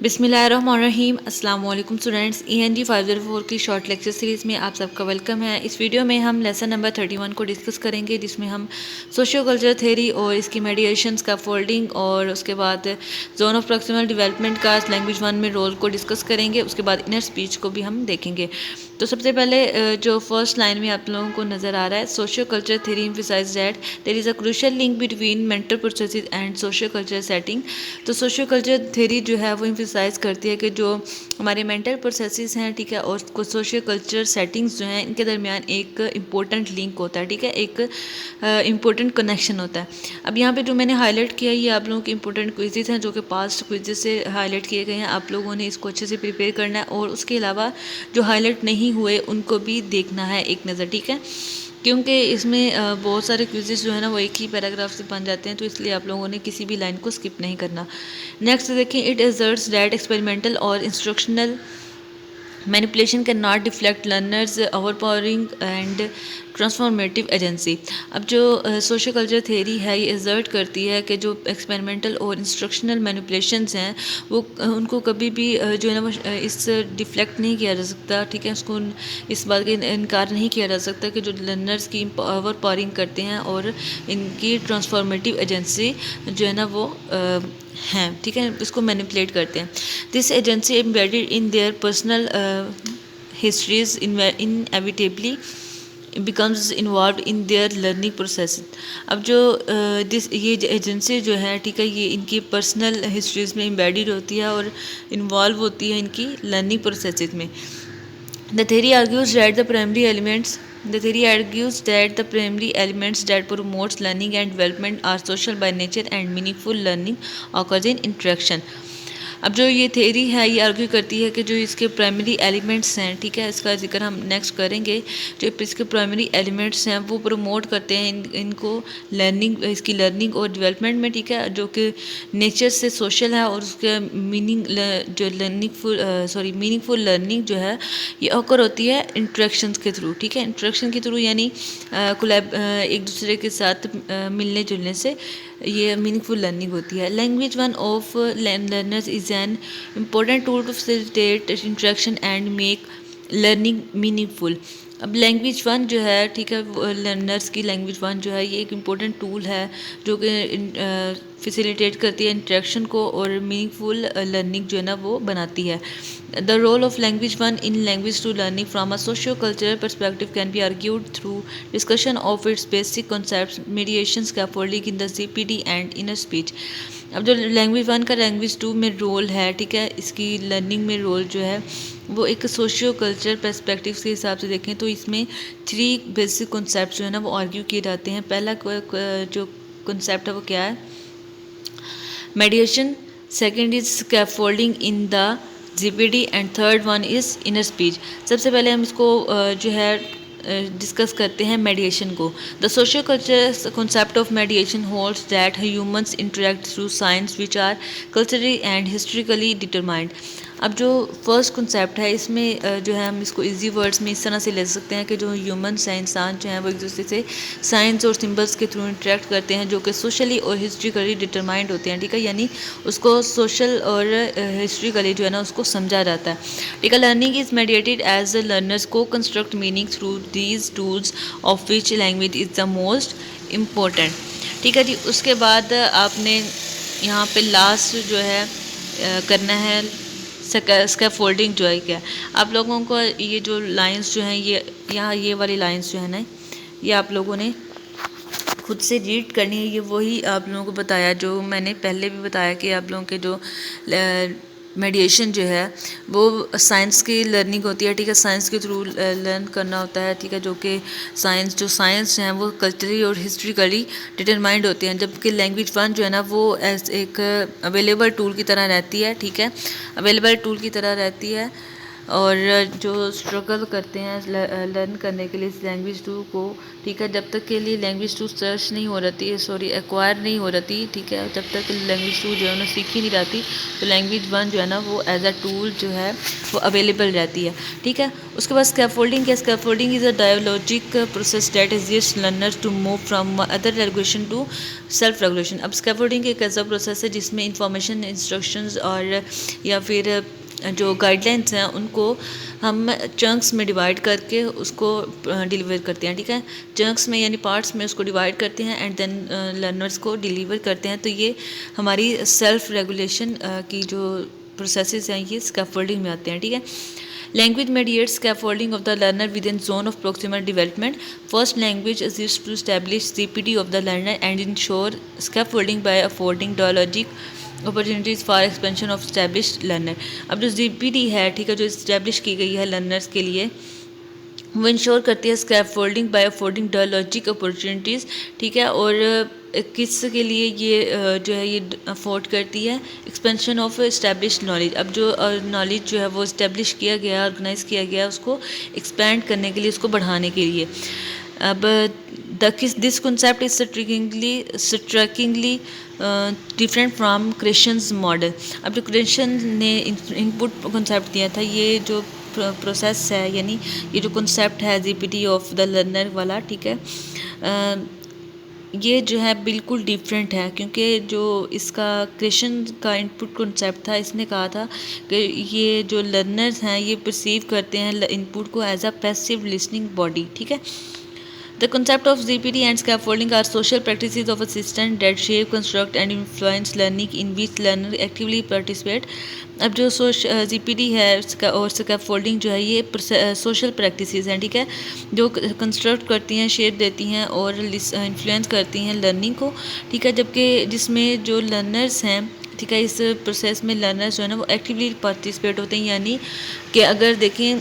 बिस्मिल्लाहिर्रहमानिर्रहीम। अस्सलाम वालेकुम स्टूडेंट्स, ENG 504 की शॉर्ट लेक्चर सीरीज़ में आप सबका वेलकम है। इस वीडियो में हम लेसन नंबर 31 को डिस्कस करेंगे, जिसमें हम सोशियो कल्चर थेरी और इसकी मेडिएशंस का फोल्डिंग और उसके बाद जोन ऑफ प्रॉक्सिमल डेवलपमेंट का लैंग्वेज 1 में रोल को डिस्कस करेंगे। उसके बाद इनर स्पीच को भी हम देखेंगे। तो सबसे पहले जो फर्स्ट लाइन में आप लोगों को नज़र आ रहा है, socio culture theory emphasize that there is a crucial link between mental processes and socio culture setting. तो सोशियो कल्चर थेरी जो है वो एम्फसाइज करती है कि जो हमारे मेंटल प्रोसेसेस हैं, ठीक है, और कुछ सोशियो कल्चर सेटिंग्स जो हैं, इनके दरमियान एक इम्पोर्टेंट लिंक होता है, ठीक है, एक इम्पोर्टेंट कनेक्शन होता है। अब यहाँ पे जो मैंने हाईलाइट किया, ये आप लोगों के इंपॉर्टेंट क्विजेस हैं जो कि पास्ट क्विजेस से हाईलाइट किए गए हैं। आप लोगों ने इसको अच्छे से प्रिपेयर करना है और उसके अलावा जो हाईलाइट नहीं हुए उनको भी देखना है एक नज़र, ठीक है, क्योंकि इसमें बहुत सारे क्विजेस जो है ना वो एक ही पैराग्राफ से बन जाते हैं, तो इसलिए आप लोगों ने किसी भी लाइन को स्किप नहीं करना। नेक्स्ट देखें, इट एजर्ट्स दैट एक्सपेरिमेंटल और instructional manipulation can not deflect learners overpowering and transformative agency. अब जो सोशल कल्चर थेरी है, ये एजर्ट करती है कि जो एक्सपेरिमेंटल और इंस्ट्रक्शनल मैनिपुलेशंस हैं वो उनको कभी भी जो है ना वो इस डिफ्लेक्ट नहीं किया जा सकता, ठीक है, उसको इस बात का इनकार नहीं किया जा सकता कि जो लर्नर्स की ओवर पावरिंग करते हैं और इनकी ट्रांसफॉर्मेटिव एजेंसी जो है ना वो हैं, ठीक है, इसको मैनिपुलेट करते हैं। This agency embedded in their personal histories inevitably becomes involve in their learning process. अब जो ये एजेंसी जो है, ठीक है, ये इनकी पर्सनल हिस्ट्रीज में एम्बेडेड होती है और इन्वॉल्व होती है इनकी लर्निंग प्रोसेस में। The theory argues that the primary elements that promotes learning and development are social by nature and meaningful learning occurs in interaction. अब जो ये थेरी है ये आर्ग्यू करती है कि जो इसके प्राइमरी एलिमेंट्स हैं, ठीक है, इसका जिक्र हम नेक्स्ट करेंगे। जो इसके प्राइमरी एलिमेंट्स हैं वो प्रमोट करते हैं इनको लर्निंग, इसकी लर्निंग और डेवलपमेंट में, ठीक है, जो कि नेचर से सोशल है और उसके मीनिंगफुल लर्निंग जो है ये ऑकर होती है इंट्रैक्शंस के थ्रू, ठीक है, इंट्रैक्शन के थ्रू यानी एक दूसरे के साथ मिलने जुलने से ये मीनिंगफुल लर्निंग होती है। Language 1 of learners is an important tool to facilitate interaction and make learning meaningful. अब लैंग्वेज 1 जो है, ठीक है, लर्नर्स की लैंग्वेज 1 जो है ये एक इम्पोर्टेंट टूल है जो कि फैसिलिटेट करती है इंट्रैक्शन को और मीनिंगफुल लर्निंग जो है ना वो बनाती है। The role of language 1 in language to learning from a socio cultural perspective can be argued through discussion of its basic concepts, mediation, scaffolding in the CPD and inner speech. अब जो language 1 का language 2 में role है, ठीक है, इसकी learning में role जो है वो एक सोशियो कल्चर पर्सपेक्टिव के हिसाब से देखें तो इसमें 3 बेसिक कॉन्सेप्ट जो है ना वो आर्ग्यू किए जाते हैं। पहला जो कॉन्सेप्ट है वो क्या है, मेडिएशन, second is scaffolding in the CPD and third one is inner speech. सबसे पहले हम इसको जो है डिस्कस करते हैं मेडिएशन को। The socio culture concept of mediation holds that humans interact through science which are culturally and historically determined. अब जो फर्स्ट कॉन्सेप्ट है इसमें जो है हम इसको इजी वर्ड्स में इस तरह से ले सकते हैं कि जो ह्यूमंस हैं, इंसान जो हैं, वो एक दूसरे से साइंस और सिंबल्स के थ्रू इंटरेक्ट करते हैं जो कि सोशली और हिस्ट्रिकली डिटरमाइंड होते हैं, ठीक है, यानी उसको सोशल और हिस्ट्रिकली जो है ना उसको समझा जाता है, ठीक है। Learning is mediated as the learners co-construct meaning through these tools of which language is the most important, ठीक है जी। उसके बाद आपने यहाँ पे लास्ट जो है करना है स्कैफोल्डिंग जो है क्या। आप लोगों को ये जो लाइंस जो हैं ये यहाँ ये वाली लाइंस जो है ना ये आप लोगों ने खुद से रीड करनी है। ये वही आप लोगों को बताया जो मैंने पहले भी बताया कि आप लोगों के जो मेडिएशन जो है वो साइंस की लर्निंग होती है, ठीक है, साइंस के थ्रू लर्न करना होता है, ठीक है, जो कि साइंस हैं वो कल्चरली और हिस्ट्रिकली डिटरमाइंड होते हैं, जबकि लैंग्वेज 1 जो है ना वो एज एक अवेलेबल टूल की तरह रहती है, ठीक है, अवेलेबल टूल की तरह रहती है और जो स्ट्रगल करते हैं लर्न करने के लिए इस लैंग्वेज टू को, ठीक है, जब तक के लिए लैंग्वेज टू सर्च नहीं हो रहती है, सॉरी एक्वायर नहीं हो रहती, ठीक है, जब तक लैंग्वेज टू जो है ना सीख ही नहीं रहती, तो लैंग्वेज वन जो है ना वो एज अ टूल जो है वो अवेलेबल रहती है, ठीक है। उसके बाद स्कैफोल्डिंग क्या, scaffolding is a dialogic process that assist learners to move from other regulation to self regulation. अब स्कैफोल्डिंग एक ऐसा प्रोसेस है जिसमें इंफॉर्मेशन, इंस्ट्रक्शंस और या फिर जो गाइडलाइंस हैं उनको हम चंक्स में डिवाइड करके उसको डिलीवर करते हैं, ठीक है। चंक्स में यानी पार्ट्स में उसको डिवाइड करते हैं एंड देन लर्नर्स को डिलीवर करते हैं। तो ये हमारी सेल्फ रेगुलेशन की जो प्रोसेसेस हैं ये स्कैफोल्डिंग में आते हैं, ठीक है। Language mediates scaffolding of the learner within zone of proximal development. First, language is used to establish CPD of the learner and ensure scaffolding by affording dialogic opportunities for expansion of established learner. अब जो CPD है, ठीक है, जो establish की गई है learners के लिए, वो इंश्योर करती है scaffolding by affording dialogic opportunities, ठीक है। और किस के लिए ये जो है ये अफोर्ड करती है, एक्सपेंशन ऑफ इस्टेब्लिश्ड नॉलेज। अब जो नॉलेज जो है वो इस्टेब्लिश किया गया, ऑर्गेनाइज किया गया, उसको एक्सपेंड करने के लिए, उसको बढ़ाने के लिए। अब this concept is strikingly different from Christians model. अब जो क्रिश्चियन ने इनपुट कॉन्सेप्ट दिया था, ये जो प्रोसेस है यानी ये जो कॉन्सेप्ट है CPD ऑफ द लर्नर वाला, ठीक है, ये जो है बिल्कुल डिफरेंट है, क्योंकि जो इसका क्रिश्चियन का इनपुट कॉन्सेप्ट था, इसने कहा था कि ये जो लर्नर्स हैं ये परसीव करते हैं इनपुट को as a passive listening body, ठीक है। The concept of CPD and scaffolding are social practices of a system that shape, construct and influence learning in which learner actively participate. अब जो CPD है और scaffolding जो है ये सोशल प्रैक्टिसेस हैं, ठीक है, जो कंस्ट्रक्ट करती हैं, शेप देती हैं और इन्फ्लुएंस करती हैं लर्निंग को, ठीक है। जबकि जिसमें जो लर्नर्स हैं, ठीक है, इस प्रोसेस में लर्नर्स जो है ना वो एक्टिवली पार्टिसिपेट होते हैं। यानी कि अगर देखें,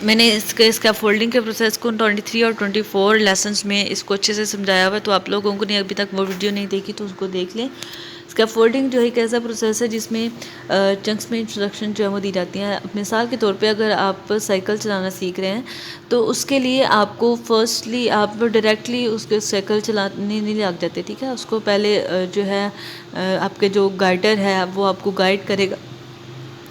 मैंने इसका फोल्डिंग के प्रोसेस को 23 और 24 लेसन्स में इसको अच्छे से समझाया हुआ, तो आप लोगों को ने अभी तक वो वीडियो नहीं देखी तो उसको देख लें। इसका फोल्डिंग जो है एक ऐसा प्रोसेस है जिसमें चंक्स में इंस्ट्रक्शन जो है वो दी जाती हैं। मिसाल के तौर पे अगर आप साइकिल चलाना सीख रहे हैं तो उसके लिए आपको फर्स्टली आप डायरेक्टली उसके साइकिल चलाने नहीं लग जाते, ठीक है। उसको पहले जो है आपके जो गाइडर है वो आपको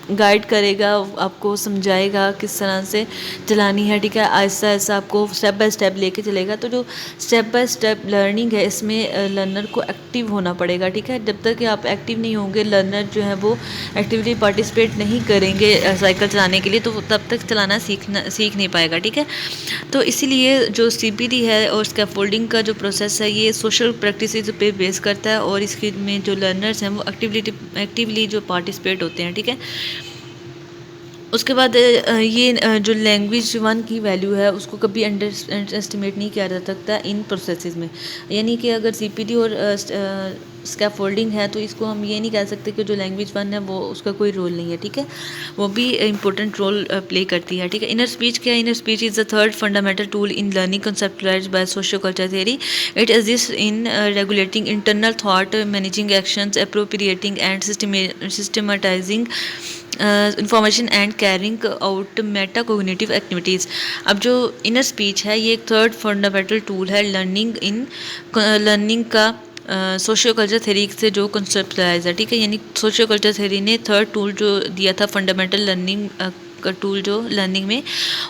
गाइड करेगा, आपको समझाएगा किस तरह से चलानी है, ठीक है। आहिस्ता आहिस्ता आपको स्टेप बाय स्टेप लेके चलेगा। तो जो स्टेप बाय स्टेप लर्निंग है इसमें लर्नर को एक्टिव होना पड़ेगा, ठीक है। जब तक कि आप एक्टिव नहीं होंगे, लर्नर जो है वो एक्टिवली पार्टिसिपेट नहीं करेंगे साइकिल चलाने के लिए, तो तब तक चलाना सीख नहीं पाएगा, ठीक है। तो इसीलिए जो CPD है और स्कैफोल्डिंग का जो प्रोसेस है ये सोशल प्रैक्टिसेस पे बेस करता है और इसके में जो लर्नर्स हैं वो एक्टिवली जो पार्टिसिपेट होते हैं, ठीक है। उसके बाद ये जो लैंग्वेज वन की वैल्यू है उसको कभी अंडर एस्टिमेट नहीं किया जा सकता इन प्रोसेसेस में। यानी कि अगर CPD और स्कैफोल्डिंग है तो इसको हम ये नहीं कह सकते कि जो लैंग्वेज वन है वो उसका कोई रोल नहीं है, ठीक है, वो भी इंपॉर्टेंट रोल प्ले करती है, ठीक है। इनर स्पीच क्या है? Inner speech is the third fundamental tool in learning conceptualized by socio culture theory. It exist in regulating internal thought, managing actions, appropriating and systematizing information and carrying out meta cognitive activities. अब जो inner speech है ये एक third fundamental tool है learning का socio culture theory से जो conceptualize है, ठीक है। यानी सोशियो कल्चर थ्योरी ने थर्ड टूल जो दिया था फंडामेंटल लर्निंग का टूल जो लर्निंग में,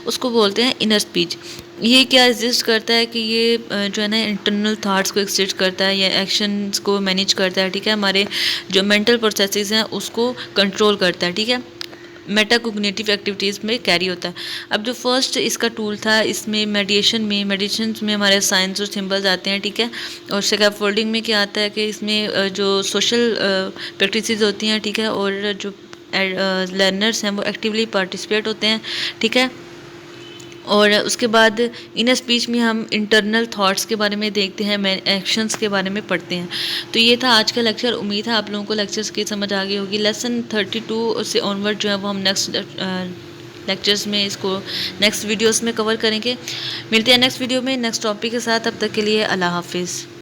उसको बोलते हैं इनर स्पीच। ये क्या एग्जिस्ट करता है कि ये जो है ना इंटरनल थाट्स को एग्जिस्ट करता है या एक्शंस को मैनेज करता है, ठीक है। हमारे जो मेंटल प्रोसेसेस हैं उसको कंट्रोल करता है, ठीक है। मेटाकोग्निटिव एक्टिविटीज़ में कैरी होता है। अब जो फर्स्ट इसका टूल था इसमें मेडिटेशन में हमारे साइंस और सिंबल्स आते हैं, ठीक है। और स्कैफोल्डिंग में क्या आता है कि इसमें जो सोशल प्रैक्टिसेस होती हैं, ठीक है, और जो लर्नर्स हैं वो एक्टिवली पार्टिसिपेट होते हैं, ठीक है। और उसके बाद इनर स्पीच में हम इंटरनल थॉट्स के बारे में देखते हैं, एक्शंस के बारे में पढ़ते हैं। तो ये था आज का लेक्चर। उम्मीद है आप लोगों को लेक्चर्स की समझ आ गई होगी। लेसन 32 से ऑनवर्ड जो है वो हम नेक्स्ट लेक्चर्स में इसको नेक्स्ट वीडियोस में कवर करेंगे। मिलते हैं नेक्स्ट वीडियो में नेक्स्ट टॉपिक के साथ। तब तक के लिए अल्लाह हाफिज़।